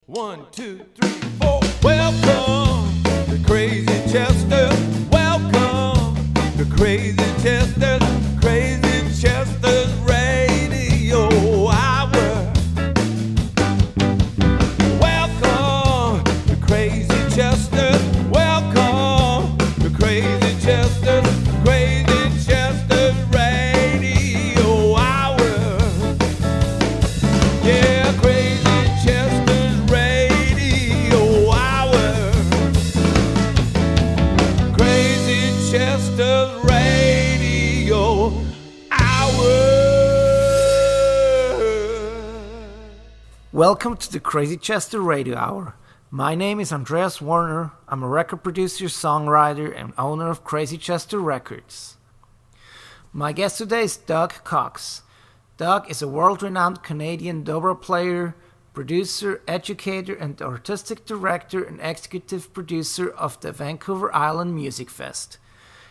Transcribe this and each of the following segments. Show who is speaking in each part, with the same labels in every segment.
Speaker 1: One, two, three, four. Welcome to Crazy Chester. Welcome to Crazy Chester. Crazy Chester's Radio Hour. Welcome to Crazy Chester. Welcome to Crazy Chester. Crazy Chester's Radio Hour. Yeah, Crazy Chester's Radio Hour. Crazy Chester's Radio Hour.
Speaker 2: Welcome to the Crazy Chester Radio Hour. My name is Andreas Werner. I'm a record producer, songwriter, and owner of Crazy Chester Records. My guest today is Doug Cox. Doug is a world-renowned Canadian dobro player, producer, educator, and artistic director and executive producer of the Vancouver Island MusicFest.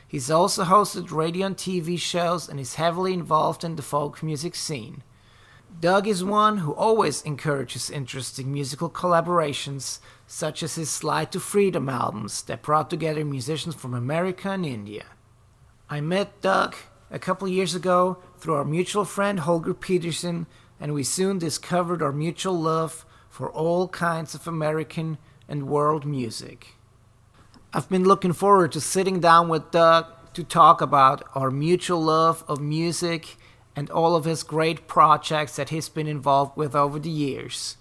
Speaker 2: He's also hosted radio and TV shows and is heavily involved in the folk music scene. Doug is one who always encourages interesting musical collaborations, such as his Slide to Freedom albums that brought together musicians from America and India. I met Doug a couple years ago through our mutual friend Holger Peterson, and we soon discovered our mutual love for all kinds of American and world music. I've been looking forward to sitting down with Doug to talk about our mutual love of music and all of his great projects that he's been involved with over the years.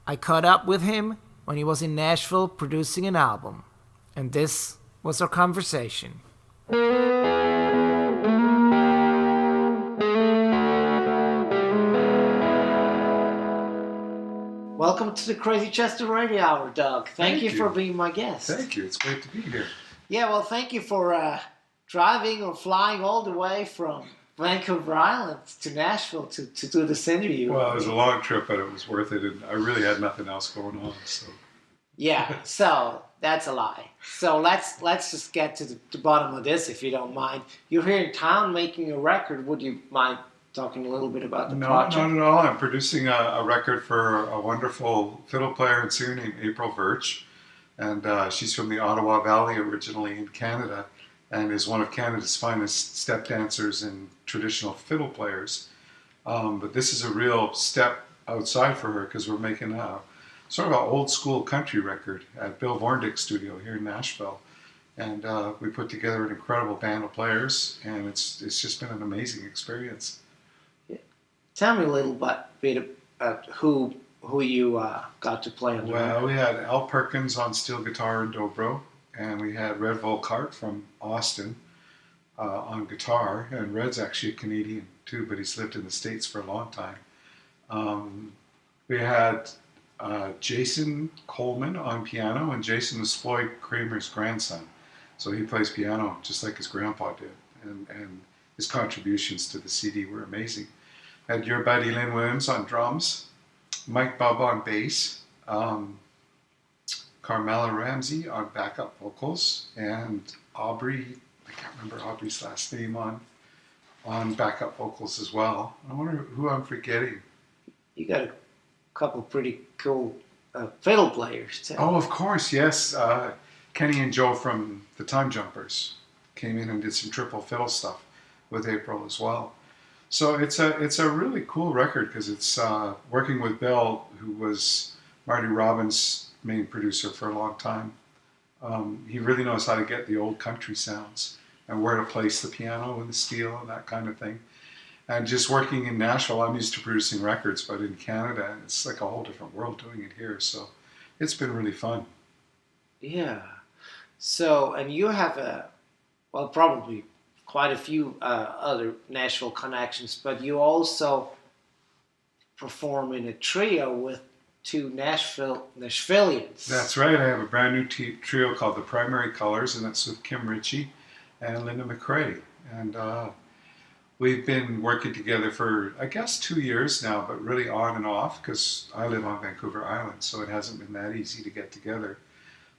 Speaker 2: I caught up with him when he was in Nashville producing an album, and this was our conversation. Welcome to the Crazy Chester Radio Hour, Doug. Thank you for being my guest.
Speaker 3: Thank you. It's great to be here.
Speaker 2: Yeah, well, thank you for driving or flying all the way from Vancouver Island to Nashville to do this interview.
Speaker 3: Well, it was a long trip, but it was worth it, and I really had nothing else going on. So.
Speaker 2: Yeah, so that's a lie. So let's just get to the bottom of this, if you don't mind. You're here in town making a record. Would you mind talking a little bit about the project?
Speaker 3: No, not at all. I'm producing a record for a wonderful fiddle player and singer named April Virch, and she's from the Ottawa Valley, originally in Canada, and is one of Canada's finest step dancers and traditional fiddle players. But this is a real step outside for her because we're making a sort of an old school country record at Bill Vorndick's studio here in Nashville. And we put together an incredible band of players, and it's just been an amazing experience.
Speaker 2: Tell me a little bit about who you got to play on the record.
Speaker 3: Well, we had Al Perkins on steel guitar and dobro, and we had Red Volkart from Austin on guitar, and Red's actually a Canadian too, but he's lived in the States for a long time. We had Jason Coleman on piano, and Jason was Floyd Kramer's grandson, so he plays piano just like his grandpa did, and his contributions to the CD were amazing. Had your buddy Lynn Williams on drums, Mike Bubb on bass, Carmela Ramsey on backup vocals, and Aubrey, I can't remember Aubrey's last name, on backup vocals as well. I wonder who I'm forgetting.
Speaker 2: You got a couple pretty cool fiddle players too.
Speaker 3: Oh, of course, yes. Kenny and Joe from the Time Jumpers came in and did some triple fiddle stuff with April as well. So it's a really cool record because it's working with Bill, who was Marty Robbins' main producer for a long time. He really knows how to get the old country sounds and where to place the piano and the steel and that kind of thing. And just working in Nashville, I'm used to producing records, but in Canada, it's like a whole different world doing it here. So it's been really fun.
Speaker 2: Yeah. So, and you have probably quite a few other Nashville connections, but you also perform in a trio with two Nashvillians.
Speaker 3: That's right. I have a brand new trio called the Primary Colors, and that's with Kim Ritchie and Linda McRae. And we've been working together for, I guess, 2 years now, but really on and off because I live on Vancouver Island, so it hasn't been that easy to get together.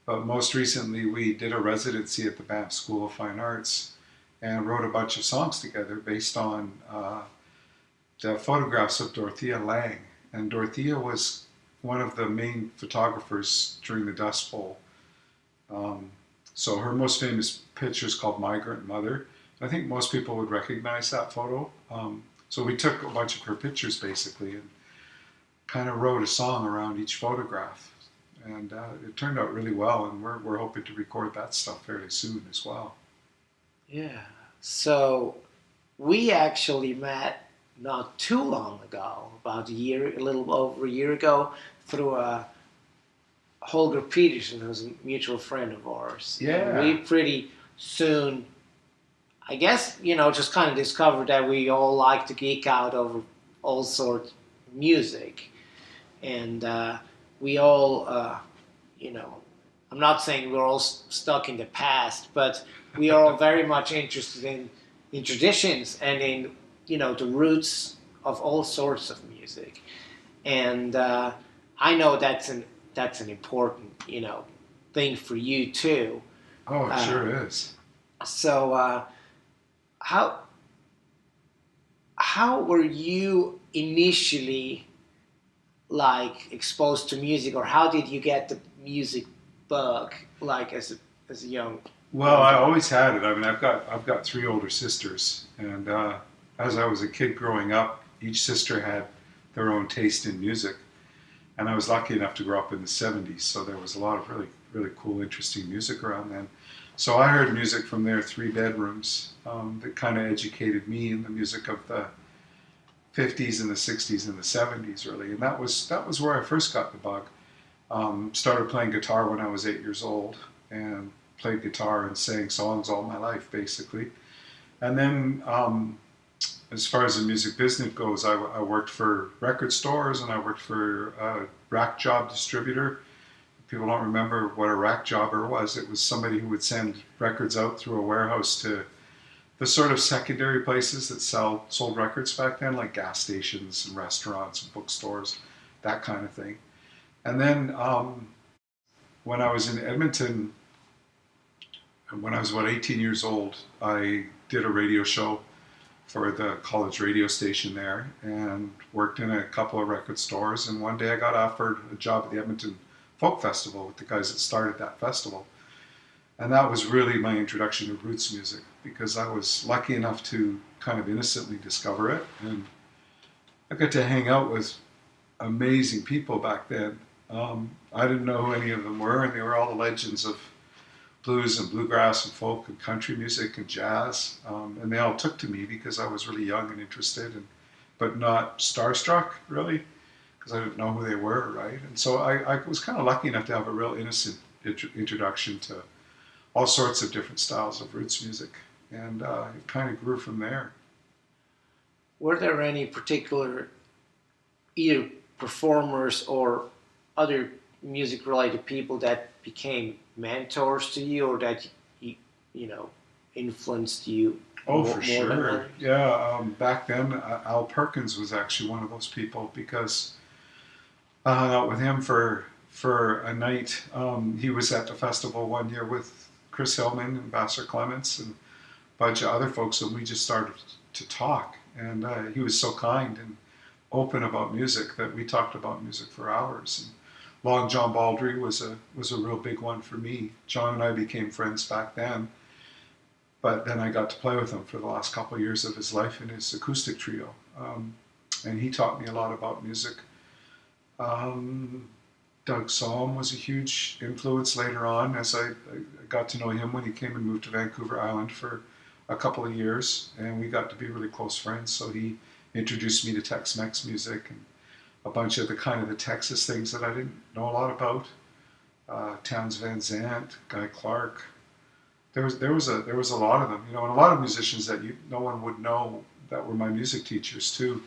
Speaker 3: But most recently, we did a residency at the Banff School of Fine Arts and wrote a bunch of songs together based on the photographs of Dorothea Lange. And Dorothea was one of the main photographers during the Dust Bowl. So her most famous picture is called Migrant Mother. I think most people would recognize that photo. So we took a bunch of her pictures basically and kind of wrote a song around each photograph. And it turned out really well, and we're hoping to record that stuff fairly soon as well.
Speaker 2: Yeah. So we actually met not too long ago, about a little over a year ago, through Holger Peterson, who's a mutual friend of ours.
Speaker 3: Yeah.
Speaker 2: And we pretty soon, I guess, just kind of discovered that we all like to geek out over all sorts of music. And we all, I'm not saying we're all stuck in the past, but we are all very much interested in traditions and in, the roots of all sorts of music. And I know that's an important, thing for you too.
Speaker 3: Oh, it sure is.
Speaker 2: So how were you initially exposed to music, or how did you get the music bug as a young?
Speaker 3: Well, I always had it. I mean, I've got 3 older sisters, and as I was a kid growing up, each sister had their own taste in music, and I was lucky enough to grow up in the '70s, so there was a lot of really, really cool, interesting music around then. So I heard music from their 3 bedrooms that kind of educated me in the music of the '50s and the '60s and the '70s, really, and that was where I first got the bug. Started playing guitar when I was 8 years old, and played guitar and sang songs all my life, basically. And then, as far as the music business goes, I worked for record stores, and I worked for a rack job distributor. People don't remember what a rack jobber was. It was somebody who would send records out through a warehouse to the sort of secondary places that sold records back then, like gas stations and restaurants and bookstores, that kind of thing. And then when I was in Edmonton, when I was about 18 years old, I did a radio show for the college radio station there and worked in a couple of record stores. And one day I got offered a job at the Edmonton Folk Festival with the guys that started that festival. And that was really my introduction to roots music, because I was lucky enough to kind of innocently discover it. And I got to hang out with amazing people back then. I didn't know who any of them were, and they were all the legends of blues and bluegrass and folk and country music and jazz. And they all took to me because I was really young and interested, but not starstruck, really, because I didn't know who they were, right? And so I was kind of lucky enough to have a real innocent introduction to all sorts of different styles of roots music. And it kind of grew from there.
Speaker 2: Were there any particular either performers or other music-related people that became mentors to you, or that influenced you?
Speaker 3: Oh,
Speaker 2: more
Speaker 3: for
Speaker 2: than
Speaker 3: sure.
Speaker 2: others?
Speaker 3: Yeah, back then, Al Perkins was actually one of those people, because I hung out with him for a night. He was at the festival one year with Chris Hillman and Vassar Clements and a bunch of other folks, and we just started to talk. And he was so kind and open about music that we talked about music for hours. And Long John Baldry was a real big one for me. John and I became friends back then, but then I got to play with him for the last couple of years of his life in his acoustic trio, and he taught me a lot about music. Doug Sahm was a huge influence later on, as I got to know him when he came and moved to Vancouver Island for a couple of years, and we got to be really close friends. So he introduced me to Tex-Mex music and a bunch of the Texas things that I didn't know a lot about. Townes Van Zandt, Guy Clark. There was a lot of them, and a lot of musicians that no one would know that were my music teachers too,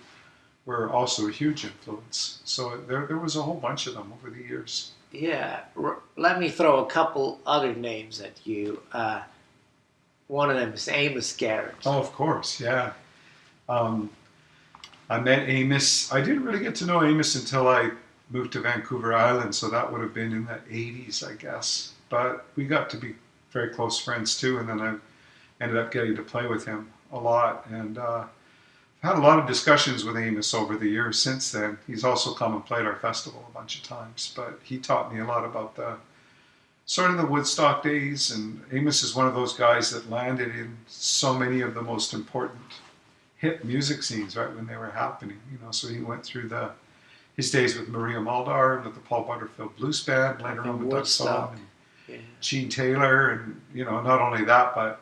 Speaker 3: were also a huge influence. So there was a whole bunch of them over the years.
Speaker 2: Yeah, let me throw a couple other names at you. One of them is Amos Garrett.
Speaker 3: Oh, of course, yeah. I met Amos. I didn't really get to know Amos until I moved to Vancouver Island, so that would have been in the 80s, I guess. But we got to be very close friends too, and then I ended up getting to play with him a lot, and had a lot of discussions with Amos over the years since then. He's also come and played our festival a bunch of times, but he taught me a lot about the sort of the Woodstock days. And Amos is one of those guys that landed in so many of the most important hip music scenes right when they were happening. So he went through his days with Maria Muldaur and with the Paul Butterfield Blues Band, later on with Doug Sullivan and Gene Taylor, and not only that, but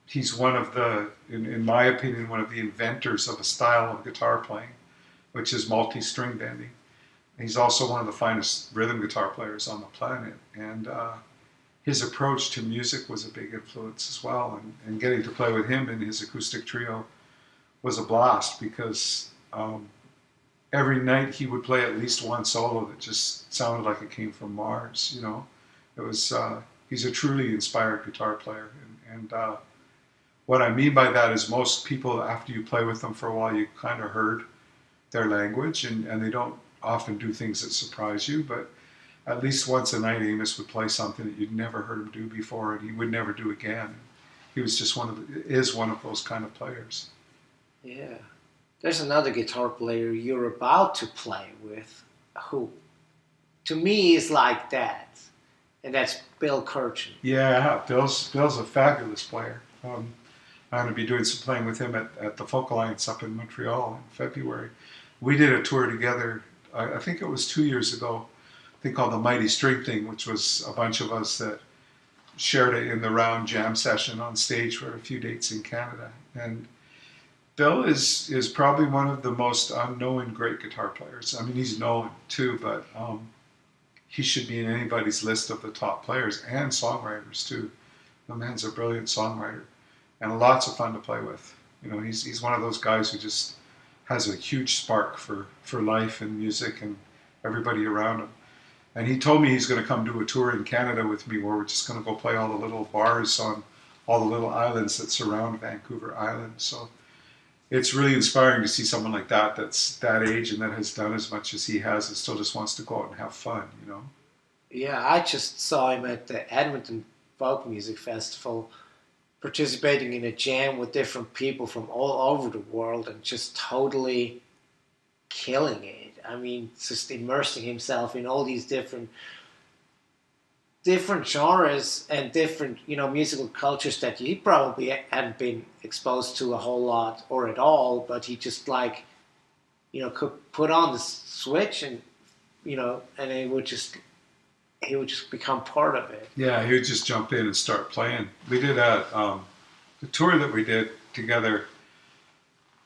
Speaker 3: he's one of the, in my opinion, one of the inventors of a style of guitar playing, which is multi-string bending. He's also one of the finest rhythm guitar players on the planet, and his approach to music was a big influence as well. And getting to play with him in his acoustic trio was a blast, because every night he would play at least one solo that just sounded like it came from Mars. It was he's a truly inspired guitar player, and what I mean by that is most people, after you play with them for a while, you kind of heard their language, and they don't often do things that surprise you, but at least once a night Amos would play something that you'd never heard him do before, and he would never do again. He was just one of those kind of players.
Speaker 2: Yeah. There's another guitar player you're about to play with who, to me, is like that, and that's Bill Kirchen.
Speaker 3: Yeah, Bill's a fabulous player. I'm going to be doing some playing with him at the Folk Alliance up in Montreal in February. We did a tour together, I think it was 2 years ago, I think called the Mighty String Thing, which was a bunch of us that shared it in the round jam session on stage for a few dates in Canada. And Bill is probably one of the most unknown great guitar players. I mean, he's known too, but he should be in anybody's list of the top players and songwriters too. The man's a brilliant songwriter and lots of fun to play with. He's one of those guys who just has a huge spark for life and music and everybody around him. And he told me he's going to come do a tour in Canada with me, where we're just going to go play all the little bars on all the little islands that surround Vancouver Island. So it's really inspiring to see someone like that's that age and that has done as much as he has and still just wants to go out and have fun,
Speaker 2: Yeah, I just saw him at the Edmonton Folk Music Festival, participating in a jam with different people from all over the world and just totally killing it. I mean, just immersing himself in all these different genres and different, musical cultures that he probably hadn't been exposed to a whole lot or at all, but he just could put on the switch and, and he would just become part of it.
Speaker 3: Yeah, he would just jump in and start playing. We did the tour that we did together.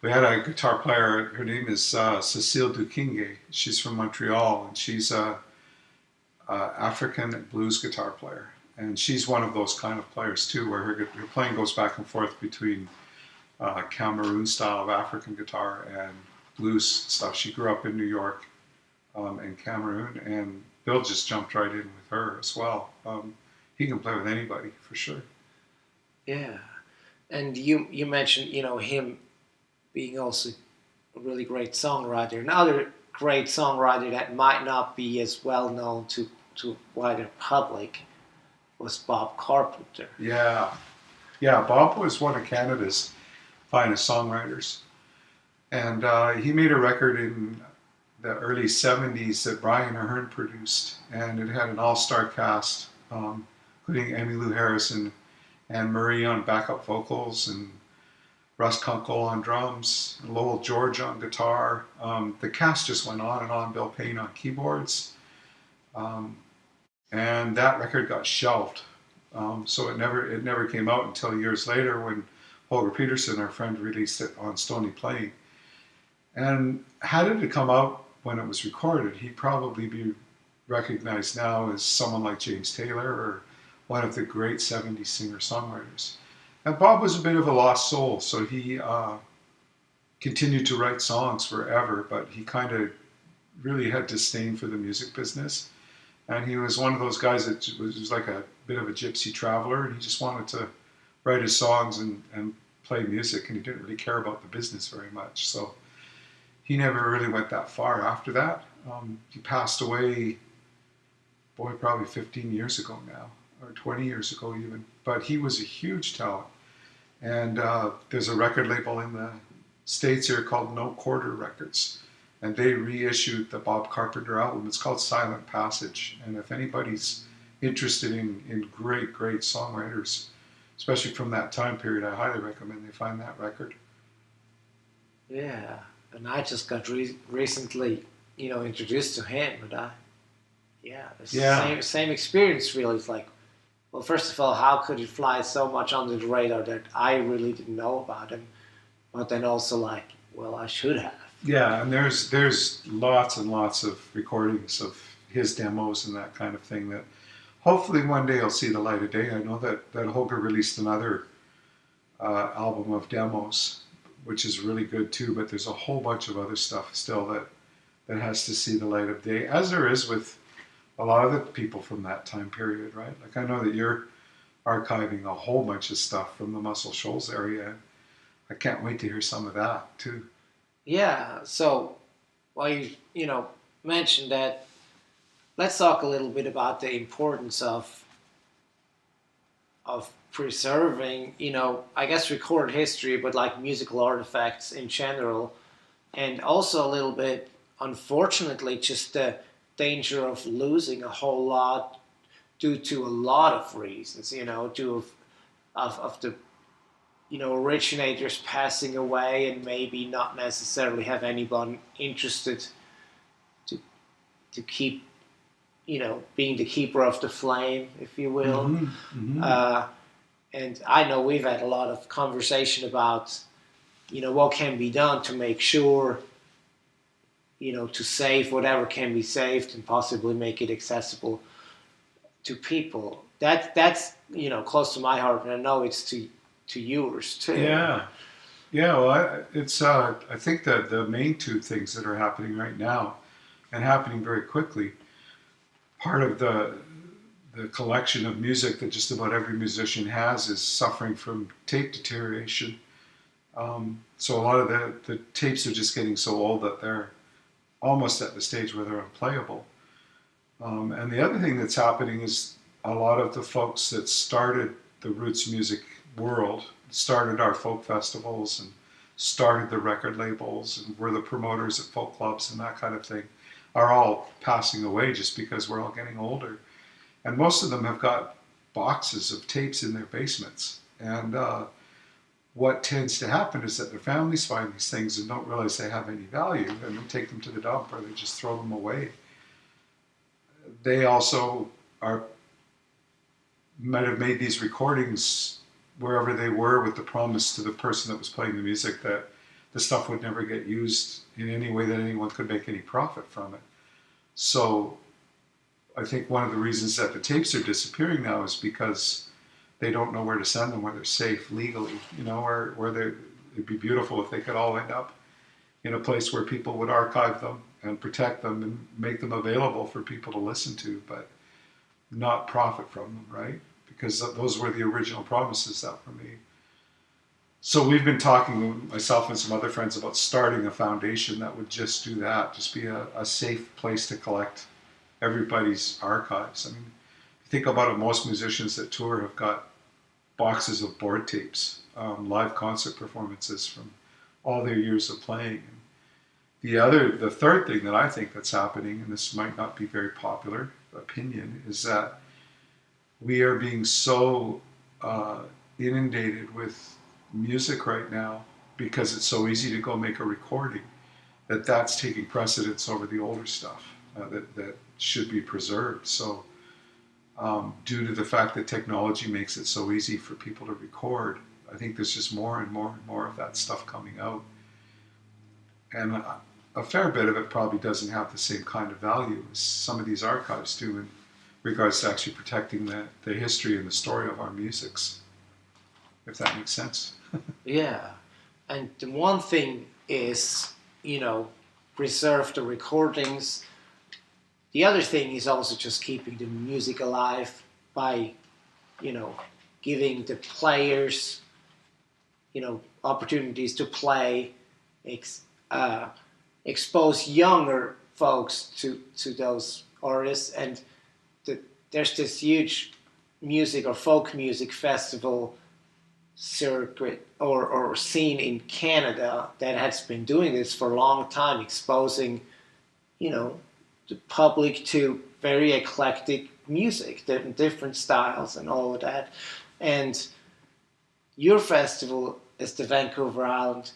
Speaker 3: We had a guitar player. Her name is Cecile Dukinge. She's from Montreal, and she's a African blues guitar player. And she's one of those kind of players too, where her playing goes back and forth between Cameroon style of African guitar and blues stuff. She grew up in New York and Cameroon, and Bill just jumped right in with her as well. He can play with anybody for sure.
Speaker 2: Yeah, and you mentioned him being also a really great songwriter. Another great songwriter that might not be as well known to wider public was Bob Carpenter.
Speaker 3: Yeah, Bob was one of Canada's finest songwriters, and he made a record in the early 70s that Brian Ahern produced, and it had an all-star cast, including Emmylou Harrison and Marie on backup vocals, and Russ Kunkel on drums, and Lowell George on guitar. The cast just went on and on, Bill Payne on keyboards. And that record got shelved. So it never came out until years later when Holger Peterson, our friend, released it on Stony Plain. And had it come out when it was recorded, he'd probably be recognized now as someone like James Taylor or one of the great 70s singer-songwriters. And Bob was a bit of a lost soul, so he continued to write songs forever, but he kind of really had disdain for the music business. And he was one of those guys that was like a bit of a gypsy traveler, and he just wanted to write his songs and play music, and he didn't really care about the business very much. So he never really went that far after that. He passed away, probably 15 years ago now, or 20 years ago even. But he was a huge talent. And there's a record label in the States here called No Quarter Records. And they reissued the Bob Carpenter album. It's called Silent Passage. And if anybody's interested in great, great songwriters, especially from that time period, I highly recommend they find that record.
Speaker 2: Yeah, and I just got recently, introduced to him, and it's the same experience really. It's like, well, first of all, how could it fly so much under the radar that I really didn't know about him? But then also like, well, I should have.
Speaker 3: Yeah, and there's lots and lots of recordings of his demos and that kind of thing that hopefully one day will see the light of day. I know that Holger released another album of demos, which is really good too, but there's a whole bunch of other stuff still that has to see the light of day, as there is with a lot of the people from that time period, right? Like I know that you're archiving a whole bunch of stuff from the Muscle Shoals area. I can't wait to hear some of that too.
Speaker 2: Yeah, so, well, you mentioned that. Let's talk a little bit about the importance of preserving, I guess recorded history, but like musical artifacts in general, and also a little bit, unfortunately, just the danger of losing a whole lot due to a lot of reasons, due of the originators passing away and maybe not necessarily have anyone interested to keep, being the keeper of the flame, if you will.
Speaker 3: Mm-hmm. Mm-hmm.
Speaker 2: And I know we've had a lot of conversation about, what can be done to make sure, to save whatever can be saved and possibly make it accessible to people. That's close to my heart, and I know it's to yours too.
Speaker 3: Yeah. Well, I think that the main two things that are happening right now, and happening very quickly, part of the collection of music that just about every musician has is suffering from tape deterioration. So a lot of the tapes are just getting so old that they're almost at the stage where they're unplayable. And the other thing that's happening is a lot of the folks that started the roots music world, started our folk festivals and started the record labels and were the promoters at folk clubs and that kind of thing, are all passing away just because we're all getting older. And most of them have got boxes of tapes in their basements. And what tends to happen is that their families find these things and don't realize they have any value, and they take them to the dump or they just throw them away. They also might have made these recordings wherever they were with the promise to the person that was playing the music that the stuff would never get used in any way that anyone could make any profit from it. So I think one of the reasons that the tapes are disappearing now is because they don't know where to send them, where they're safe legally, where it'd be beautiful if they could all end up in a place where people would archive them and protect them and make them available for people to listen to, but not profit from them, right? Because those were the original promises that were made. So we've been talking, myself and some other friends, about starting a foundation that would just do that, just be a safe place to collect everybody's archives. I mean, think about it, most musicians that tour have got boxes of board tapes, live concert performances from all their years of playing. And the third thing that I think that's happening, and this might not be very popular opinion, is that we are being so inundated with music right now because it's so easy to go make a recording that's taking precedence over the older stuff that should be preserved. So due to the fact that technology makes it so easy for people to record, I think there's just more and more and more of that stuff coming out. And a fair bit of it probably doesn't have the same kind of value as some of these archives do in regards to actually protecting the history and the story of our musics, if that makes sense.
Speaker 2: Yeah. And the one thing is, preserve the recordings. The other thing is also just keeping the music alive by, giving the players, opportunities to play, expose younger folks to those artists. And there's this huge music or folk music festival circuit or scene in Canada that has been doing this for a long time, exposing, the public to very eclectic music, different styles and all of that. And your festival is the Vancouver Island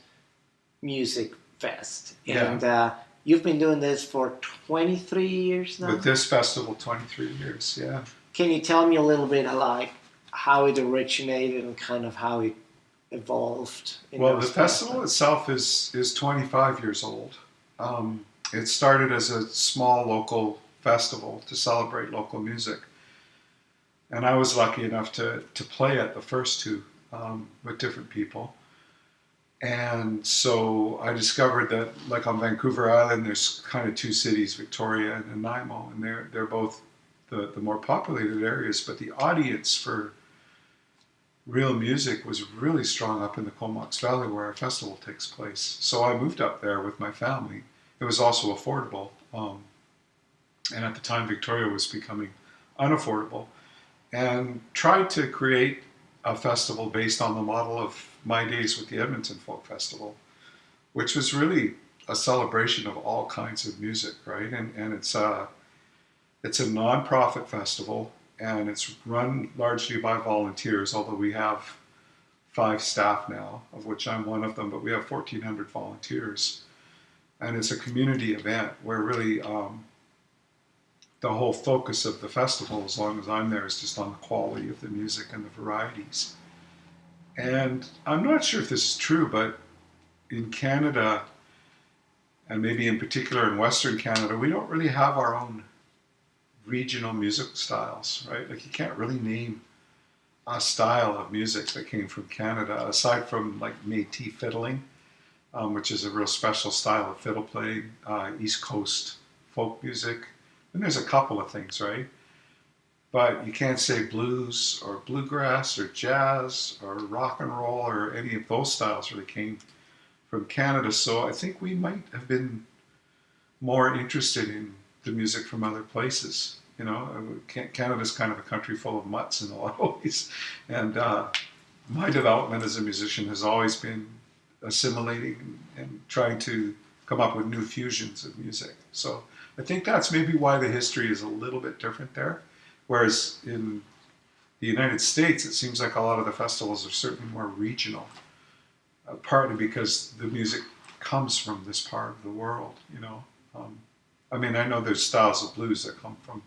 Speaker 2: Music Fest.
Speaker 3: Yeah.
Speaker 2: And you've been doing this for 23 years now?
Speaker 3: With this festival, 23 years, yeah.
Speaker 2: Can you tell me a little bit like how it originated and kind of how it evolved?
Speaker 3: Well, the festival itself is 25 years old. It started as a small local festival to celebrate local music. And I was lucky enough to play at the first two with different people. And so I discovered that, like on Vancouver Island, there's kind of two cities, Victoria and Nanaimo, and they're both the more populated areas, but the audience for real music was really strong up in the Comox Valley where our festival takes place. So I moved up there with my family. It was also affordable. And at the time, Victoria was becoming unaffordable, and tried to create a festival based on the model of my days with the Edmonton Folk Festival, which was really a celebration of all kinds of music, right? And it's a non-profit festival, and it's run largely by volunteers, although we have 5 staff now, of which I'm one of them, but we have 1,400 volunteers. And it's a community event where really the whole focus of the festival, as long as I'm there, is just on the quality of the music and the varieties. And I'm not sure if this is true, but in Canada, and maybe in particular in Western Canada, we don't really have our own regional music styles, right? Like, you can't really name a style of music that came from Canada, aside from like Métis fiddling, which is a real special style of fiddle playing, East Coast folk music. And there's a couple of things, right? But you can't say blues or bluegrass or jazz or rock and roll or any of those styles really came from Canada. So I think we might have been more interested in the music from other places. Canada's kind of a country full of mutts in a lot of ways. And my development as a musician has always been assimilating and trying to come up with new fusions of music. So I think that's maybe why the history is a little bit different there. Whereas in the United States, it seems like a lot of the festivals are certainly more regional, partly because the music comes from this part of the world, I know there's styles of blues that come from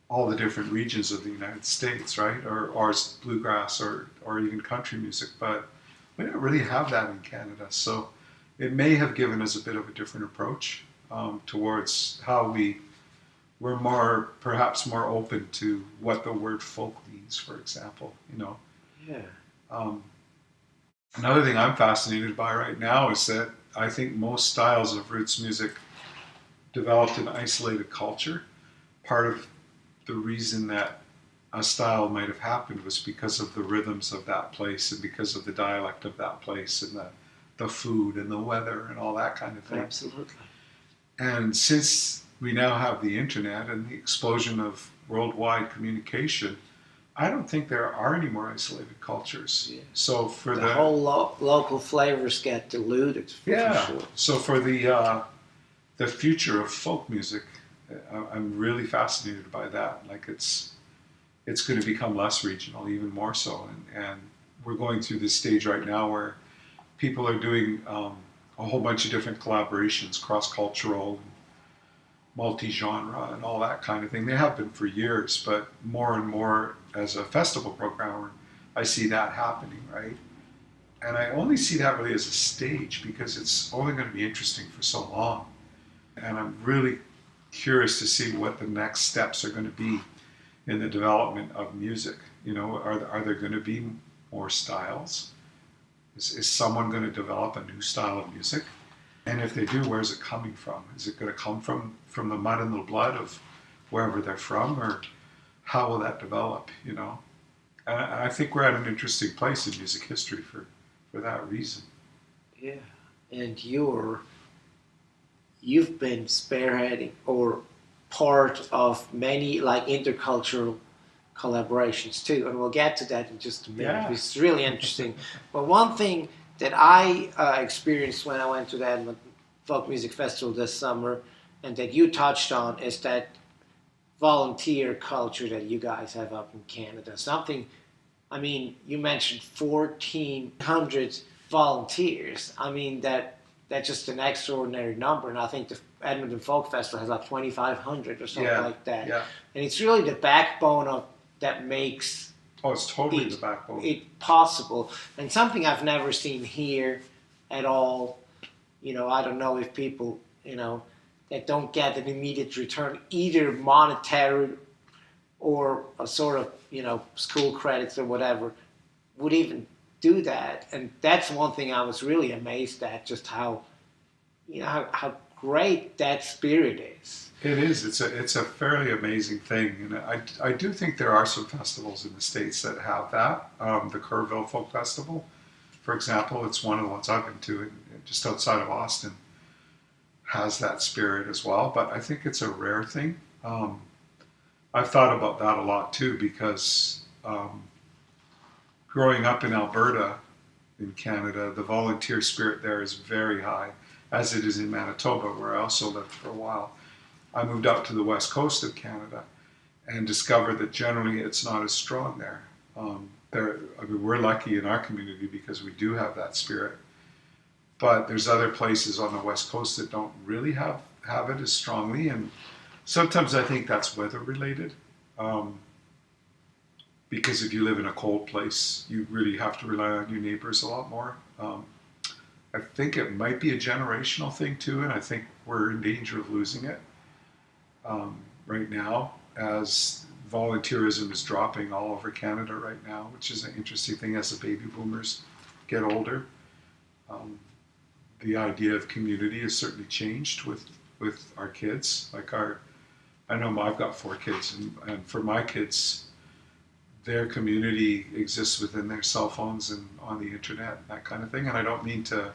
Speaker 3: all the different regions of the United States, right? Or bluegrass or even country music, but we don't really have that in Canada. So it may have given us a bit of a different approach towards how we're perhaps more open to what the word folk means, for example,
Speaker 2: Yeah.
Speaker 3: Another thing I'm fascinated by right now is that I think most styles of roots music developed in isolated culture. Part of the reason that a style might have happened was because of the rhythms of that place and because of the dialect of that place and the food and the weather and all that kind of thing.
Speaker 2: Absolutely.
Speaker 3: And since we now have the internet and the explosion of worldwide communication, I don't think there are any more isolated cultures.
Speaker 2: Yeah.
Speaker 3: So for
Speaker 2: the whole local flavors get diluted. For sure.
Speaker 3: So for the future of folk music, I'm really fascinated by that. Like, it's going to become less regional, even more so. And we're going through this stage right now where people are doing a whole bunch of different collaborations, cross-cultural, multi-genre, and all that kind of thing. They have been for years, but more and more as a festival programmer, I see that happening, right? And I only see that really as a stage because it's only going to be interesting for so long. And I'm really curious to see what the next steps are going to be in the development of music. Are there going to be more styles? Is someone going to develop a new style of music? And if they do, where's it coming from? Is it going to come from the mud and the blood of wherever they're from, or how will that develop, And I think we're at an interesting place in music history for that reason.
Speaker 2: Yeah, and you've been spearheading or part of many like intercultural collaborations too, and we'll get to that in just a minute.
Speaker 3: Yeah.
Speaker 2: It's really interesting. But one thing that I experienced when I went to the Edmonton Folk Music Festival this summer, and that you touched on, is that volunteer culture that you guys have up in Canada. Something, I mean, you mentioned 1,400 volunteers. I mean, that's just an extraordinary number, and I think the Edmonton Folk Festival has like 2,500 or something like that.
Speaker 3: Yeah.
Speaker 2: And it's really the backbone of that makes
Speaker 3: Oh, it's totally the backbone.
Speaker 2: it possible, and something I've never seen here at all. You know, I don't know if people, you know, that don't get an immediate return, either monetary or a sort of, you know, school credits or whatever, would even do that. And that's one thing I was really amazed at, just how, you know, how great that spirit is.
Speaker 3: It is. It's a fairly amazing thing, and I do think there are some festivals in the States that have that. The Kerrville Folk Festival, for example, it's one of the ones I've been to, just outside of Austin, has that spirit as well. But I think it's a rare thing. I've thought about that a lot too, because growing up in Alberta, in Canada, the volunteer spirit there is very high, as it is in Manitoba, where I also lived for a while. I moved out to the west coast of Canada and discovered that generally it's not as strong there. I mean, we're lucky in our community because we do have that spirit. But there's other places on the west coast that don't really have it as strongly. And sometimes I think that's weather related. Because if you live in a cold place, you really have to rely on your neighbors a lot more. I think it might be a generational thing too, and I think we're in danger of losing it right now, as volunteerism is dropping all over Canada right now, which is an interesting thing as the baby boomers get older. The idea of community has certainly changed with our kids. Like I know I've got 4 kids, and for my kids, their community exists within their cell phones and on the internet, that kind of thing. And I don't mean to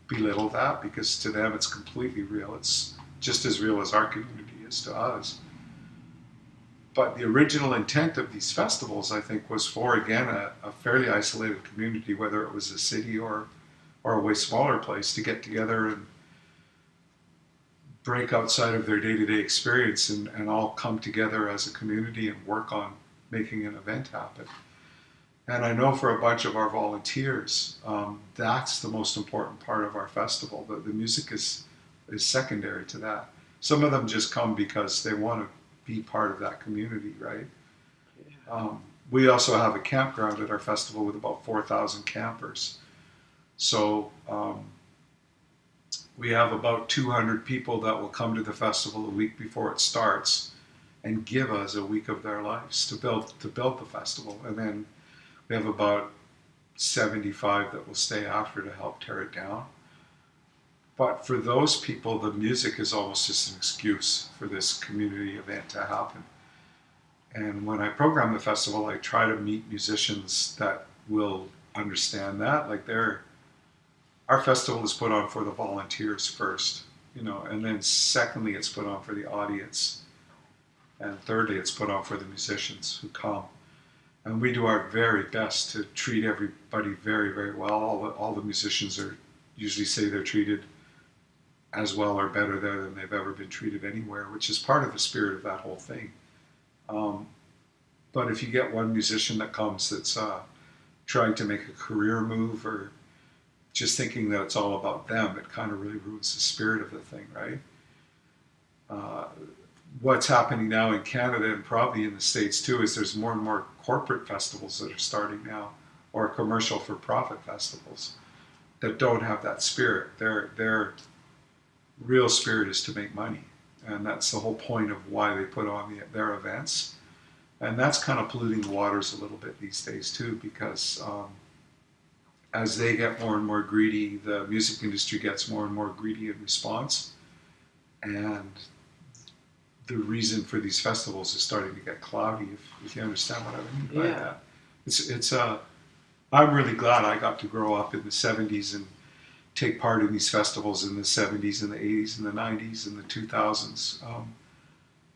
Speaker 3: belittle that, because to them it's completely real. It's just as real as our community is to us. But the original intent of these festivals, I think, was for, again, a fairly isolated community, whether it was a city or a way smaller place, to get together and break outside of their day-to-day experience and all come together as a community and work on making an event happen. And I know for a bunch of our volunteers, that's the most important part of our festival. The music is secondary to that. Some of them just come because they want to be part of that community, right? Yeah. We also have a campground at our festival with about 4,000 campers. So we have about 200 people that will come to the festival a week before it starts and give us a week of their lives to build the festival. And then we have about 75 that will stay after to help tear it down. But for those people, the music is almost just an excuse for this community event to happen. And when I program the festival, I try to meet musicians that will understand that. Like our festival is put on for the volunteers first, you know, and then secondly, it's put on for the audience. And thirdly, it's put on for the musicians who come. And we do our very best to treat everybody very, very well. All the musicians usually say they're treated as well or better there than they've ever been treated anywhere, which is part of the spirit of that whole thing. But if you get one musician that comes that's trying to make a career move or just thinking that it's all about them, it kind of really ruins the spirit of the thing, right? What's happening now in Canada and probably in the States too is there's more and more corporate festivals that are starting now, or commercial for-profit festivals that don't have that spirit. Their real spirit is to make money, and that's the whole point of why they put on their events. And that's kind of polluting the waters a little bit these days too, because as they get more and more greedy, the music industry gets more and more greedy in response, and the reason for these festivals is starting to get cloudy, if you understand what I mean by that. It's I'm really glad I got to grow up in the 70s and take part in these festivals in the 70s and the 80s and the 90s and the 2000s.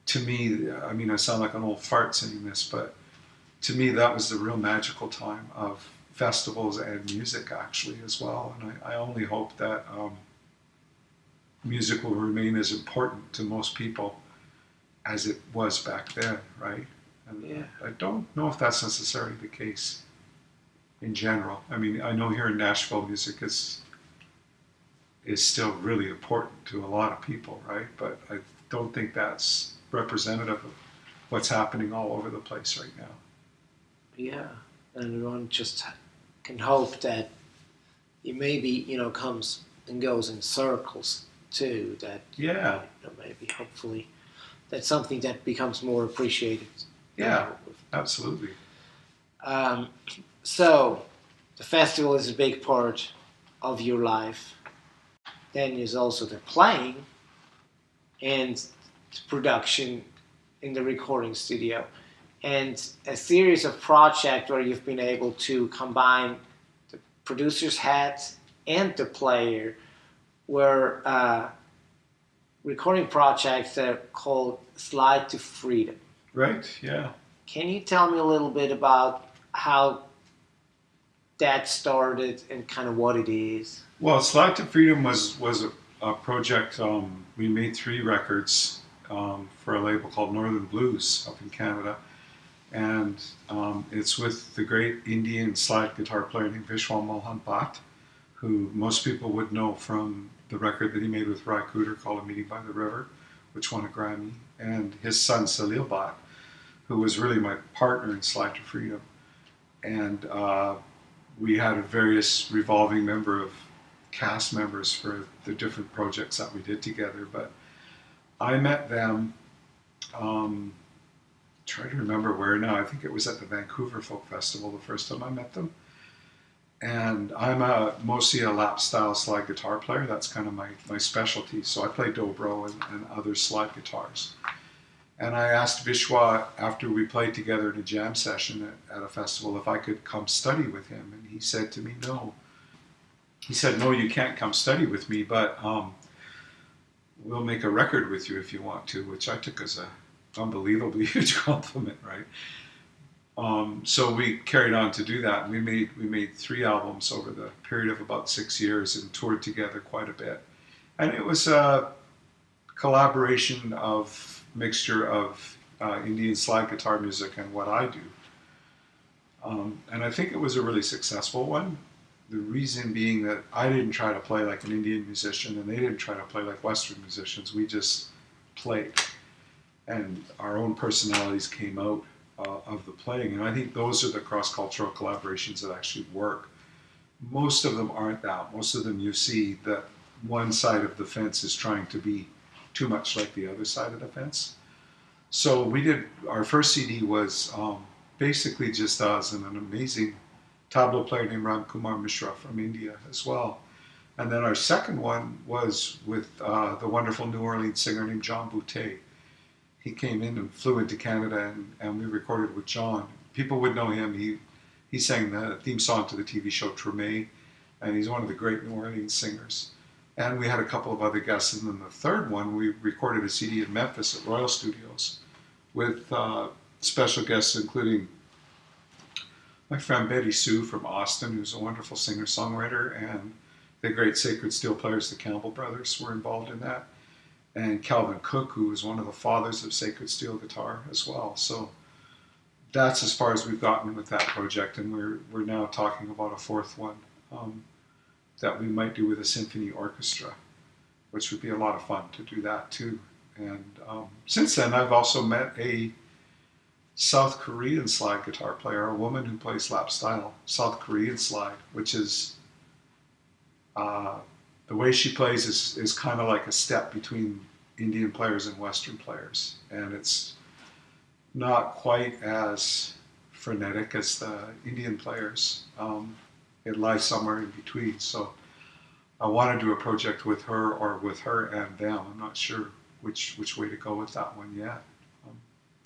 Speaker 3: To me, I mean, I sound like an old fart saying this, but to me, that was the real magical time of festivals and music, actually, as well. And I only hope that music will remain as important to most people as it was back then, right? And
Speaker 2: Yeah.
Speaker 3: I don't know if that's necessarily the case in general. I mean, I know here in Nashville, music is still really important to a lot of people, right? But I don't think that's representative of what's happening all over the place right now.
Speaker 2: Yeah, and one just can hope that it maybe, comes and goes in circles too. That,
Speaker 3: Yeah,
Speaker 2: maybe hopefully that's something that becomes more appreciated.
Speaker 3: yeah, absolutely.
Speaker 2: Um, so the festival is a big part of your life. Then there's also the playing and the production in the recording studio, and a series of projects where you've been able to combine the producer's hat and the player were recording projects that are called Slide to Freedom.
Speaker 3: Right, yeah.
Speaker 2: Can you tell me a little bit about how that started and kind of what it is?
Speaker 3: Well, Slide to Freedom was a project. We made 3 records for a label called Northern Blues up in Canada. And it's with the great Indian slide guitar player named Vishwal Mohan Bhatt, who most people would know from the record that he made with Ry Cooder called A Meeting by the River, which won a Grammy, and his son Salil Bhatt, who was really my partner in Slide to Freedom. And we had a various revolving member of cast members for the different projects that we did together. But I met them, try to remember where now, I think it was at the Vancouver Folk Festival the first time I met them. And I'm mostly a lap style slide guitar player. That's kind of my specialty. So I play dobro and other slide guitars. And I asked Vishwa after we played together in a jam session at a festival if I could come study with him. And he said to me, no. He said, no, you can't come study with me, but we'll make a record with you if you want to, which I took as a unbelievably huge compliment, right? So we carried on to do that. We made 3 albums over the period of about 6 years and toured together quite a bit. And it was a collaboration of mixture of Indian slide guitar music and what I do. And I think it was a really successful one. The reason being that I didn't try to play like an Indian musician and they didn't try to play like Western musicians. We just played. And our own personalities came out of the playing. And I think those are the cross-cultural collaborations that actually work. Most of them aren't that. Most of them you see that one side of the fence is trying to be too much like the other side of the fence. So we did, our first CD was basically just us and an amazing tabla player named Ram Kumar Mishra from India as well. And then our second one was with the wonderful New Orleans singer named John Boutte. He came in and flew into Canada and we recorded with John. People would know him. He sang the theme song to the TV show Treme, and he's one of the great New Orleans singers. And we had a couple of other guests. And then the third one, we recorded a CD in Memphis at Royal Studios with special guests including my friend Betty Sue from Austin, who's a wonderful singer-songwriter, and the great Sacred Steel players, the Campbell brothers, were involved in that. And Calvin Cook, who was one of the fathers of Sacred Steel guitar as well. So that's as far as we've gotten with that project, and we're now talking about a 4th one that we might do with a symphony orchestra, which would be a lot of fun to do that too. And since then, I've also met a South Korean slide guitar player, a woman who plays lap style South Korean slide, which is the way she plays is kind of like a step between Indian players and Western players, and it's not quite as frenetic as the Indian players. It lies somewhere in between. So I want to do a project with her or with her and them. I'm not sure which way to go with that one yet.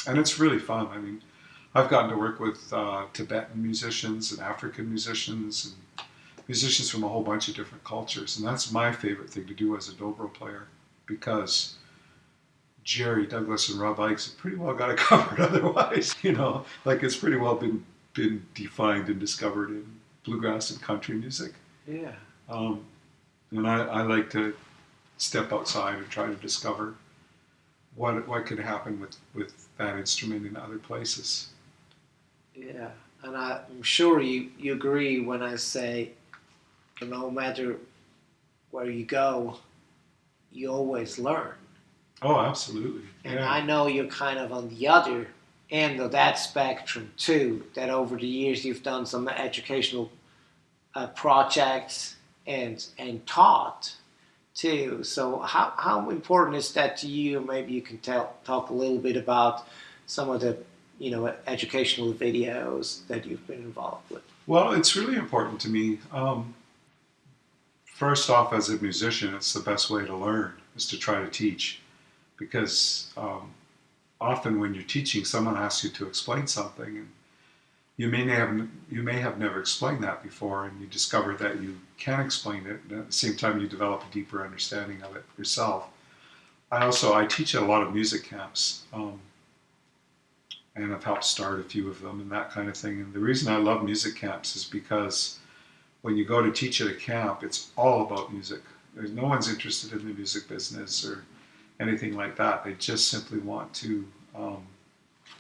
Speaker 3: And it's really fun. I mean, I've gotten to work with Tibetan musicians and African musicians and musicians from a whole bunch of different cultures. And that's my favorite thing to do as a dobro player, because Jerry Douglas and Rob Ikes have pretty well got it covered otherwise, like it's pretty well been defined and discovered in bluegrass and country music.
Speaker 2: Yeah.
Speaker 3: And I like to step outside and try to discover what could happen with that instrument in other places.
Speaker 2: Yeah, and I'm sure you agree when I say no matter where you go, you always learn.
Speaker 3: Oh, absolutely.
Speaker 2: And
Speaker 3: Yeah.
Speaker 2: I know you're kind of on the other end of that spectrum too, that over the years you've done some educational projects and taught too. So how important is that to you? Maybe you can talk a little bit about some of the educational videos that you've been involved with.
Speaker 3: Well, it's really important to me. First off, as a musician, it's the best way to learn is to try to teach, because often when you're teaching, someone asks you to explain something, and you may have never explained that before, and you discover that you can explain it, and at the same time you develop a deeper understanding of it yourself. I teach at a lot of music camps, and I've helped start a few of them and that kind of thing. And the reason I love music camps is because when you go to teach at a camp, it's all about music. No one's interested in the music business or anything like that. They just simply want to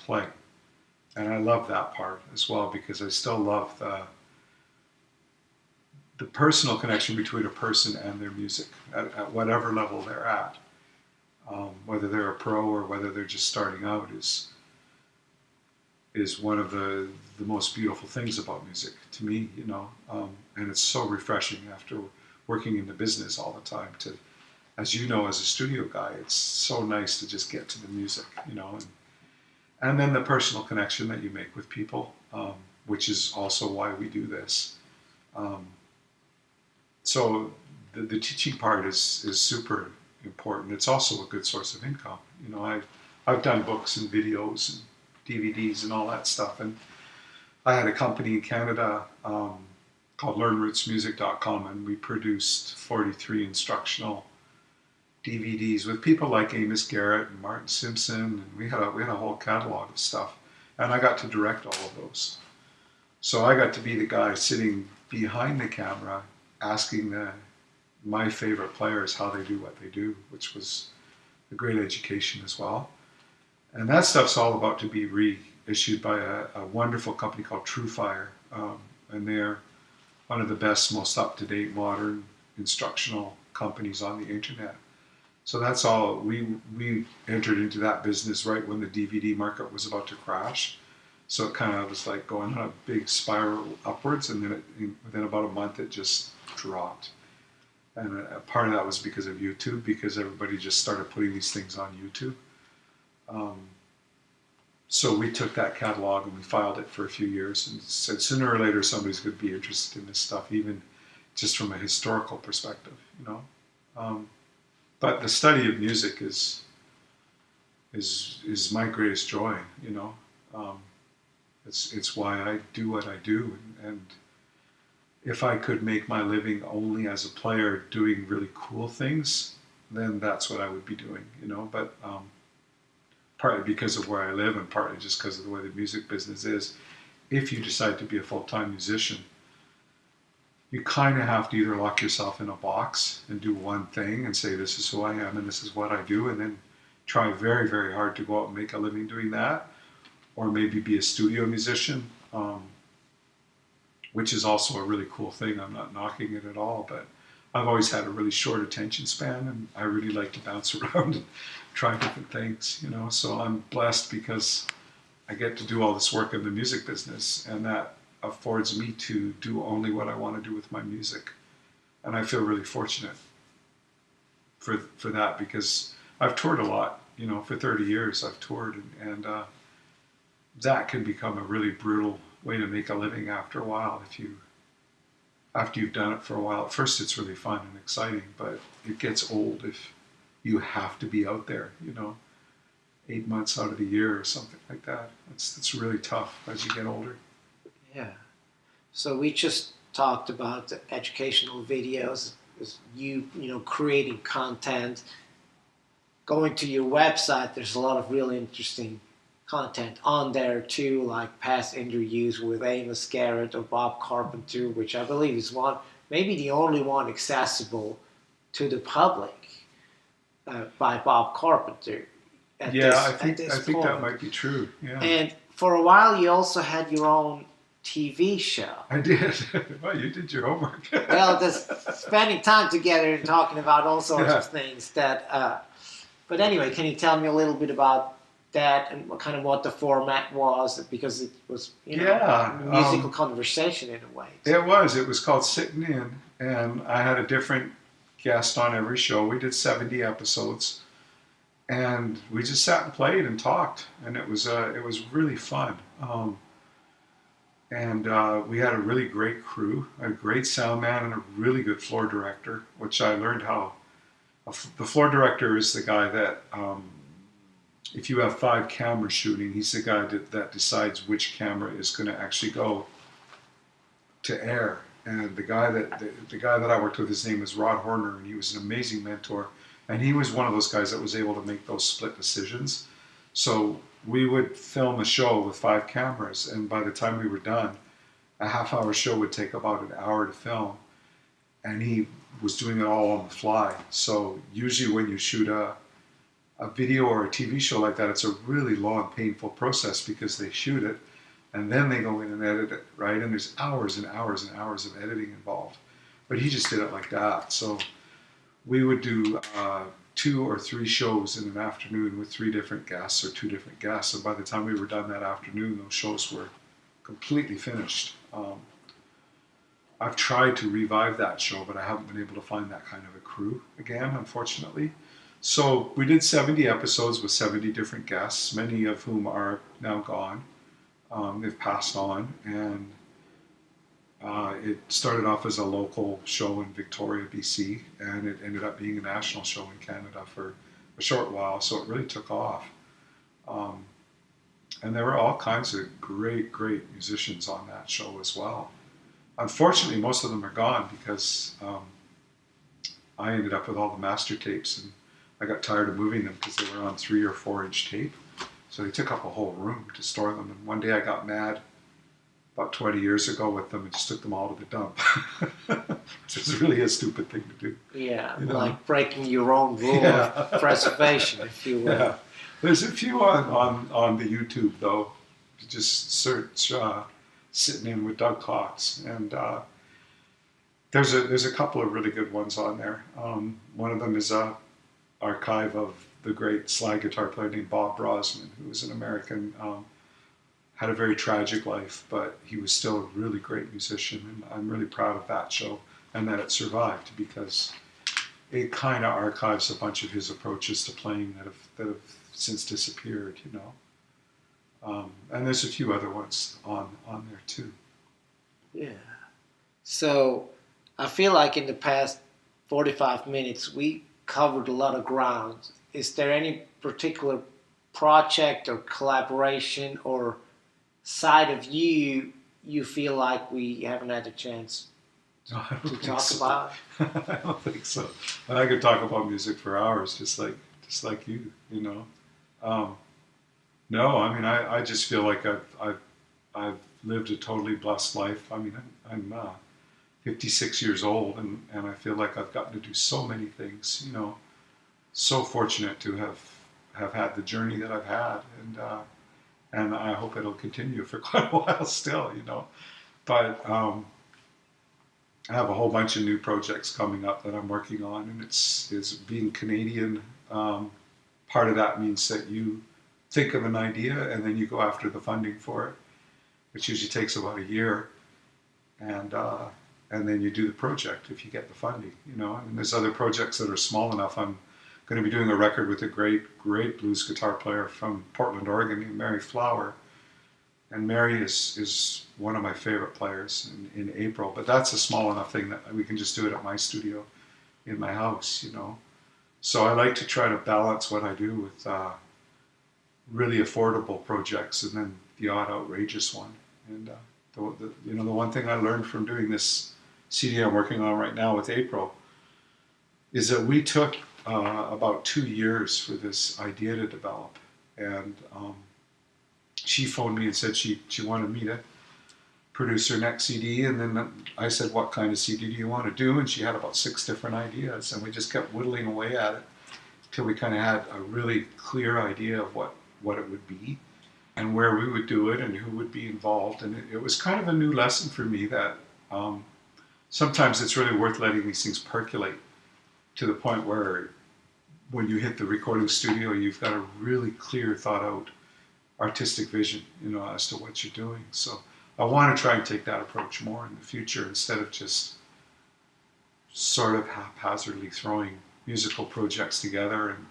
Speaker 3: play. And I love that part as well, because I still love the personal connection between a person and their music at whatever level they're at. Whether they're a pro or whether they're just starting out is one of the most beautiful things about music to me, and it's so refreshing after working in the business all the time to, as you know, as a studio guy, it's so nice to just get to the music, and then the personal connection that you make with people, which is also why we do this. So the teaching part is super important. It's also a good source of income. I've done books and videos and DVDs and all that stuff, and I had a company in Canada called LearnRootsMusic.com, and we produced 43 instructional DVDs with people like Amos Garrett and Martin Simpson, and we had a whole catalog of stuff, and I got to direct all of those. So I got to be the guy sitting behind the camera asking my favorite players how they do what they do, which was a great education as well. And that stuff's all about to be reissued by a wonderful company called TrueFire, and they're one of the best, most up-to-date, modern instructional companies on the internet. So that's all. We entered into that business right when the DVD market was about to crash. So it kind of was like going on a big spiral upwards, and then within about a month it just dropped. And a part of that was because of YouTube, because everybody just started putting these things on YouTube. So we took that catalog and we filed it for a few years and said sooner or later somebody's going to be interested in this stuff, even just from a historical perspective, But the study of music is my greatest joy, It's why I do what I do, and if I could make my living only as a player doing really cool things, then that's what I would be doing, But partly because of where I live and partly just because of the way the music business is, if you decide to be a full-time musician, you kind of have to either lock yourself in a box and do one thing and say, this is who I am and this is what I do, and then try very, very hard to go out and make a living doing that, or maybe be a studio musician, which is also a really cool thing. I'm not knocking it at all, but I've always had a really short attention span, and I really like to bounce around and try different things, So I'm blessed because I get to do all this work in the music business, and that affords me to do only what I want to do with my music. And I feel really fortunate for that, because I've toured a lot, for 30 years I've toured, and that can become a really brutal way to make a living after a while. After you've done it for a while, at first it's really fun and exciting, but it gets old if you have to be out there, 8 months out of the year or something like that. It's really tough as you get older.
Speaker 2: Yeah. So we just talked about the educational videos, you creating content. going to your website, there's a lot of really interesting content on there too, like past interviews with Amos Garrett or Bob Carpenter, which I believe is maybe the only one accessible to the public by Bob Carpenter.
Speaker 3: I think that might be true. Yeah.
Speaker 2: And for a while, you also had your own TV show.
Speaker 3: I did. Well, you did your homework.
Speaker 2: Well, just spending time together and talking about all sorts of things that. But anyway, can you tell me a little bit about that and what the format was? Because it was, a musical conversation in a way.
Speaker 3: It was. It was called Sitting In, and I had a different guest on every show. We did 70 episodes, and we just sat and played and talked, and it was really fun. And we had a really great crew, a great sound man, and a really good floor director, which I learned how. The floor director is the guy that, if you have 5 cameras shooting, he's the guy that decides which camera is going to actually go to air. And the guy that I worked with, his name is Rod Horner, and he was an amazing mentor. And he was one of those guys that was able to make those split decisions. So we would film a show with 5 cameras, and by the time we were done, a half-hour show would take about an hour to film. And he was doing it all on the fly. So usually when you shoot a video or a TV show like that, it's a really long, painful process because they shoot it and then they go in and edit it, right? And there's hours and hours and hours of editing involved. But he just did it like that. So we would do 2 or 3 shows in an afternoon with 3 different guests or 2 different guests. And by the time we were done that afternoon, those shows were completely finished. I've tried to revive that show, but I haven't been able to find that kind of a crew again, unfortunately. So we did 70 episodes with 70 different guests, many of whom are now gone. They've passed on, and it started off as a local show in Victoria, BC, and it ended up being a national show in Canada for a short while, so it really took off. And there were all kinds of great musicians on that show as well. Unfortunately, most of them are gone because I ended up with all the master tapes, and I got tired of moving them because they were on 3 or 4 inch tape. So they took up a whole room to store them. And one day I got mad about 20 years ago with them and just took them all to the dump. Which is really a stupid thing to do.
Speaker 2: Yeah, like breaking your own rule of preservation, if you will. Yeah.
Speaker 3: There's a few on the YouTube, though. You just search Sitting In with Doug Cox, and there's a couple of really good ones on there. One of them is a archive of the great slide guitar player named Bob Brosman, who was an American, had a very tragic life, but he was still a really great musician, and I'm really proud of that show and that it survived because it kind of archives a bunch of his approaches to playing that have since disappeared, and there's a few other ones on there too.
Speaker 2: Yeah. So I feel like in the past 45 minutes we covered a lot of ground. Is there any particular project or collaboration or side of you feel like we haven't had a chance to talk about?
Speaker 3: I don't think so. I could talk about music for hours, just like you, No, I mean, I just feel like I've lived a totally blessed life. I mean, I'm 56 years old, and I feel like I've gotten to do so many things. So fortunate to have had the journey that I've had, and I hope it'll continue for quite a while still. But I have a whole bunch of new projects coming up that I'm working on, and it's being Canadian. Part of that means that you think of an idea and then you go after the funding for it, which usually takes about a year, and then you do the project if you get the funding, And there's other projects that are small enough. I'm going to be doing a record with a great blues guitar player from Portland, Oregon, named Mary Flower, and Mary is one of my favorite players in April. But that's a small enough thing that we can just do it at my studio, in my house, So I like to try to balance what I do with really affordable projects and then the odd outrageous one. And the one thing I learned from doing this CD I'm working on right now with April is that we took about 2 years for this idea to develop. And she phoned me and said she wanted me to produce her next CD. And then I said, what kind of CD do you want to do? And she had about 6 different ideas. And we just kept whittling away at it till we kind of had a really clear idea of what it would be and where we would do it and who would be involved. And it was kind of a new lesson for me that sometimes it's really worth letting these things percolate to the point where when you hit the recording studio, you've got a really clear, thought out artistic vision, as to what you're doing. So I want to try and take that approach more in the future instead of just sort of haphazardly throwing musical projects together and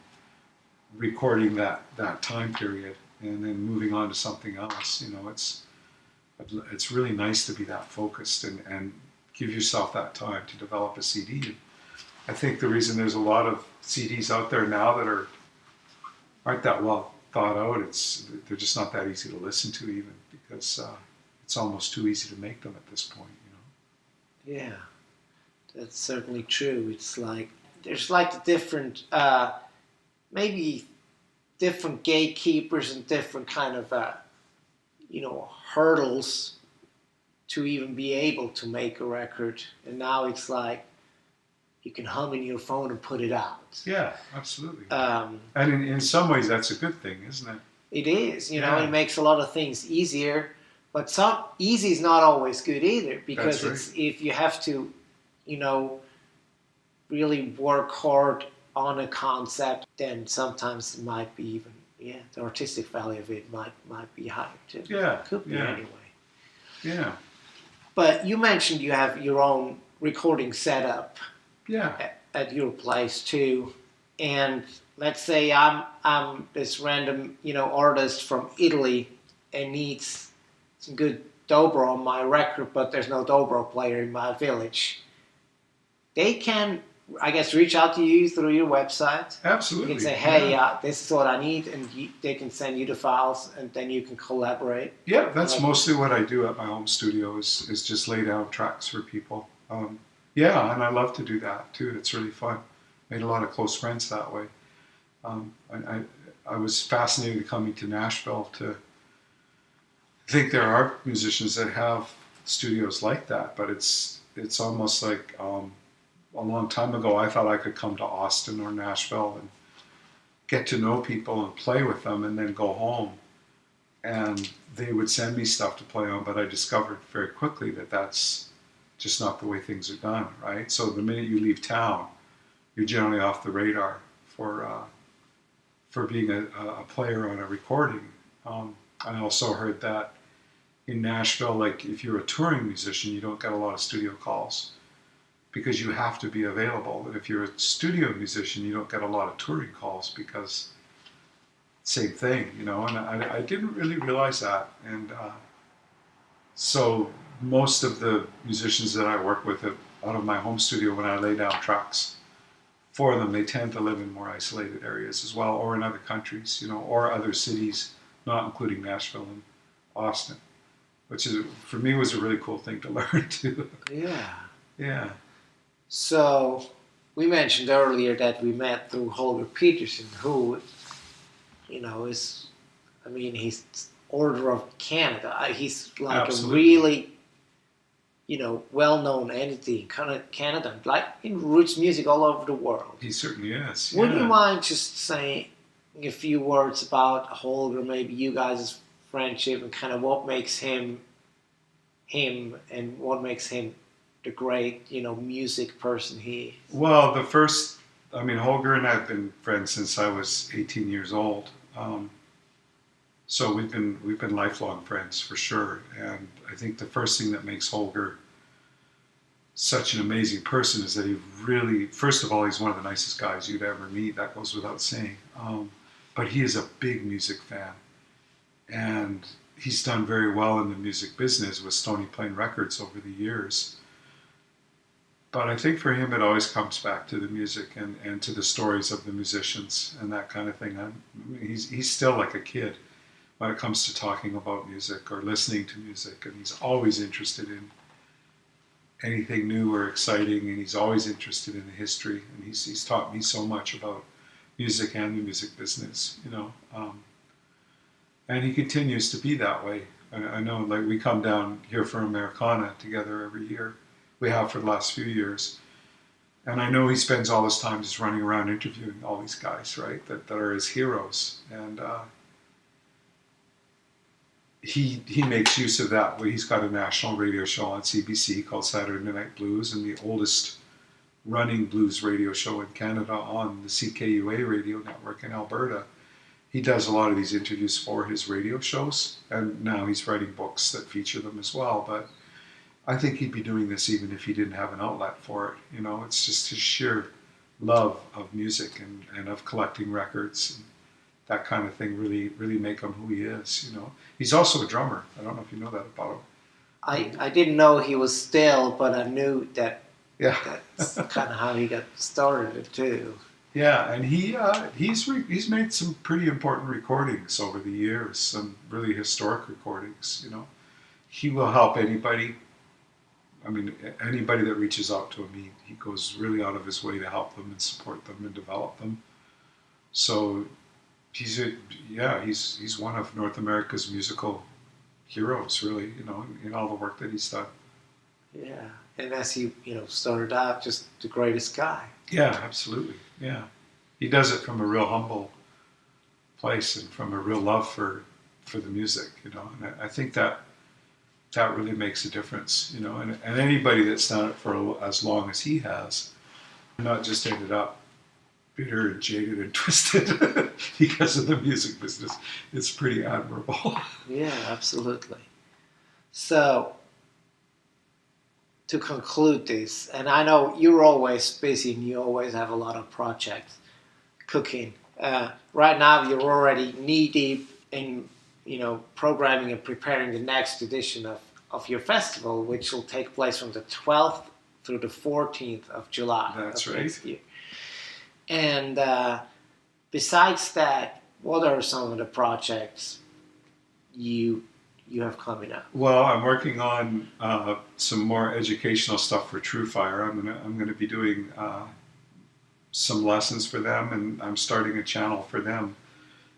Speaker 3: recording that time period and then moving on to something else. It's really nice to be that focused and give yourself that time to develop a CD. I think the reason there's a lot of CDs out there now that aren't that well thought out, they're just not that easy to listen to even, because it's almost too easy to make them at this point.
Speaker 2: Yeah, that's certainly true. It's like there's like the different, maybe different gatekeepers and different kind of, hurdles to even be able to make a record. And now it's like you can hum in your phone and put it out.
Speaker 3: Yeah, absolutely. And in some ways that's a good thing, isn't it?
Speaker 2: It is, it makes a lot of things easier. But easy is not always good either, because it's if you have to, really work hard on a concept, then sometimes it might be even, the artistic value of it might be higher too.
Speaker 3: Yeah.
Speaker 2: Could be anyway.
Speaker 3: Yeah.
Speaker 2: But you mentioned you have your own recording setup.
Speaker 3: Yeah.
Speaker 2: At your place too, and let's say I'm this random artist from Italy and needs some good dobro on my record, but there's no dobro player in my village. They can, I guess, reach out to you through your website.
Speaker 3: Absolutely.
Speaker 2: You can say, hey, this is what I need, and they can send you the files, and then you can collaborate.
Speaker 3: Yeah, that's mostly what I do at my home studio is just lay down tracks for people. Yeah, and I love to do that too. It's really fun. Made a lot of close friends that way. I was fascinated coming to Nashville to think there are musicians that have studios like that, but it's almost like a long time ago I thought I could come to Austin or Nashville and get to know people and play with them and then go home. And they would send me stuff to play on, but I discovered very quickly that that's just not the way things are done, right? So the minute you leave town, you're generally off the radar for being a player on a recording. I also heard that in Nashville, like if you're a touring musician, you don't get a lot of studio calls because you have to be available. And if you're a studio musician, you don't get a lot of touring calls because same thing, and I didn't really realize that. And so most of the musicians that I work with out of my home studio, when I lay down tracks for them, they tend to live in more isolated areas as well, or in other countries, or other cities, not including Nashville and Austin, which is, for me, was a really cool thing to learn too.
Speaker 2: Yeah.
Speaker 3: Yeah.
Speaker 2: So we mentioned earlier that we met through Holger Peterson, who, he's Order of Canada. He's like
Speaker 3: Absolutely.
Speaker 2: a really, well-known entity in Canada, like in roots music all over the world.
Speaker 3: He certainly is.
Speaker 2: Would you mind just saying a few words about Holger, maybe you guys' friendship, and kind of what makes him, and what makes him the great, music person he is?
Speaker 3: Well, Holger and I have been friends since I was 18 years old. So we've been lifelong friends for sure. And I think the first thing that makes Holger such an amazing person is that he really, first of all, he's one of the nicest guys you'd ever meet. That goes without saying. But he is a big music fan. And he's done very well in the music business with Stony Plain Records over the years. But I think for him it always comes back to the music and to the stories of the musicians and that kind of thing. He's still like a kid when it comes to talking about music or listening to music, and he's always interested anything new or exciting, and he's always interested in the history, and he's taught me so much about music and the music business, you know. And he continues to be that way. I know, like, we come down here for Americana together every year. We have for the last few years. And I know he spends all his time just running around interviewing all these guys, right, that are his heroes. And he makes use of that. He's got a national radio show on CBC called Saturday Night Blues, and the oldest running blues radio show in Canada on the CKUA radio network in Alberta. He does a lot of these interviews for his radio shows, and now he's writing books that feature them as well. But I think he'd be doing this even if he didn't have an outlet for it. You know, it's just his sheer love of music and of collecting records and that kind of thing really make him who he is, you know. He's also a drummer. I don't know if you know that about him.
Speaker 2: I didn't know he was still, but I knew that
Speaker 3: Yeah.
Speaker 2: that's kind of how he got started too.
Speaker 3: Yeah, and he's made some pretty important recordings over the years, some really historic recordings, you know. He will help anybody. I mean, anybody that reaches out to him, he goes really out of his way to help them and support them and develop them. So he's one of North America's musical heroes, really, you know, in all the work that he's done.
Speaker 2: Yeah, and as he, started out, just the greatest guy.
Speaker 3: Yeah, absolutely. Yeah, he does it from a real humble place and from a real love for the music, you know. And I think that really makes a difference, you know. And anybody that's done it for as long as he has, not just ended up bitter and jaded and twisted because of the music business. It's pretty admirable.
Speaker 2: Yeah, absolutely. So, to conclude this, and I know you're always busy and you always have a lot of projects cooking. Right now, you're already knee-deep in, programming and preparing the next edition of your festival, which will take place from the 12th through the 14th of July.
Speaker 3: That's right.
Speaker 2: Next year. And besides that, what are some of the projects you have coming up?
Speaker 3: Well, I'm working on some more educational stuff for True Fire. I'm gonna be doing some lessons for them, and I'm starting a channel for them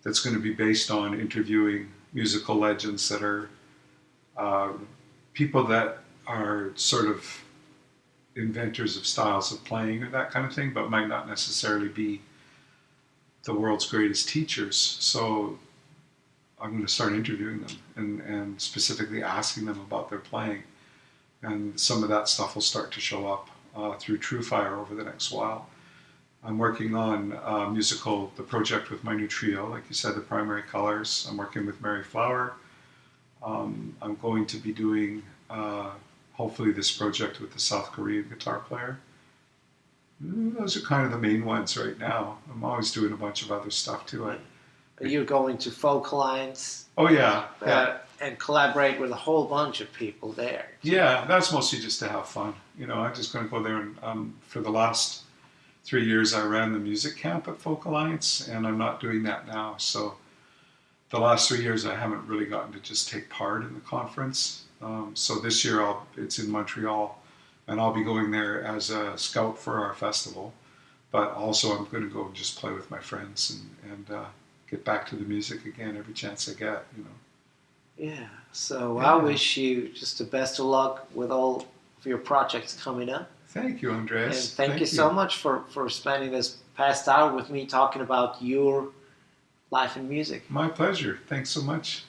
Speaker 3: that's going to be based on interviewing musical legends that are people that are sort of inventors of styles of playing or that kind of thing, but might not necessarily be the world's greatest teachers. So I'm going to start interviewing them and specifically asking them about their playing. And some of that stuff will start to show up through True Fire over the next while. I'm working on the project with my new trio, like you said, the Primary Colors. I'm working with Mary Flower. I'm going to be doing, hopefully, this project with the South Korean guitar player. Those are kind of the main ones right now. I'm always doing a bunch of other stuff too.
Speaker 2: You're going to Folk Alliance.
Speaker 3: Oh yeah.
Speaker 2: And collaborate with a whole bunch of people there.
Speaker 3: Yeah, that's mostly just to have fun. I'm just going to go there and for the last 3 years I ran the music camp at Folk Alliance, and I'm not doing that now. So the last 3 years I haven't really gotten to just take part in the conference. So this year it's in Montreal, and I'll be going there as a scout for our festival. But also I'm going to go and just play with my friends and get back to the music again every chance I get.
Speaker 2: Yeah. So I wish you just the best of luck with all of your projects coming up.
Speaker 3: Thank you, Andreas.
Speaker 2: And thank you so much for spending this past hour with me talking about your life in music.
Speaker 3: My pleasure. Thanks so much.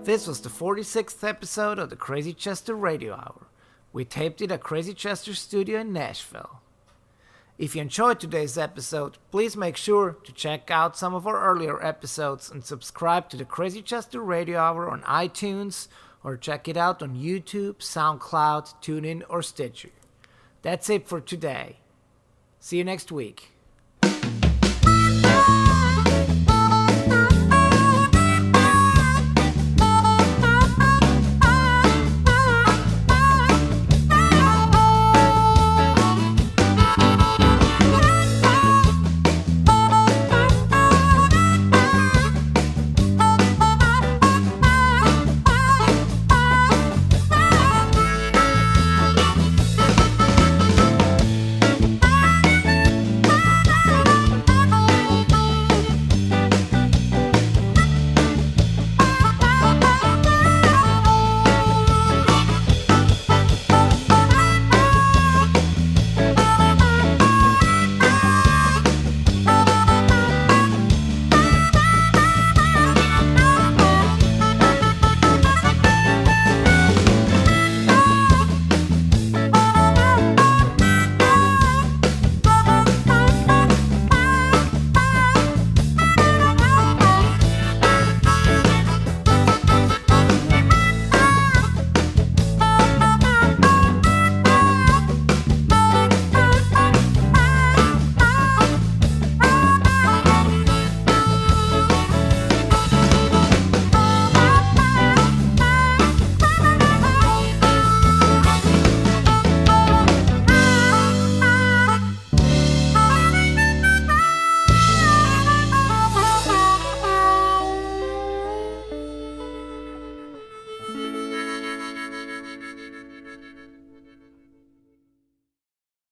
Speaker 2: This was the 46th episode of the Crazy Chester Radio Hour. We taped it at Crazy Chester Studio in Nashville. If you enjoyed today's episode, please make sure to check out some of our earlier episodes and subscribe to the Crazy Chester Radio Hour on iTunes, or check it out on YouTube, SoundCloud, TuneIn, or Stitcher. That's it for today. See you next week.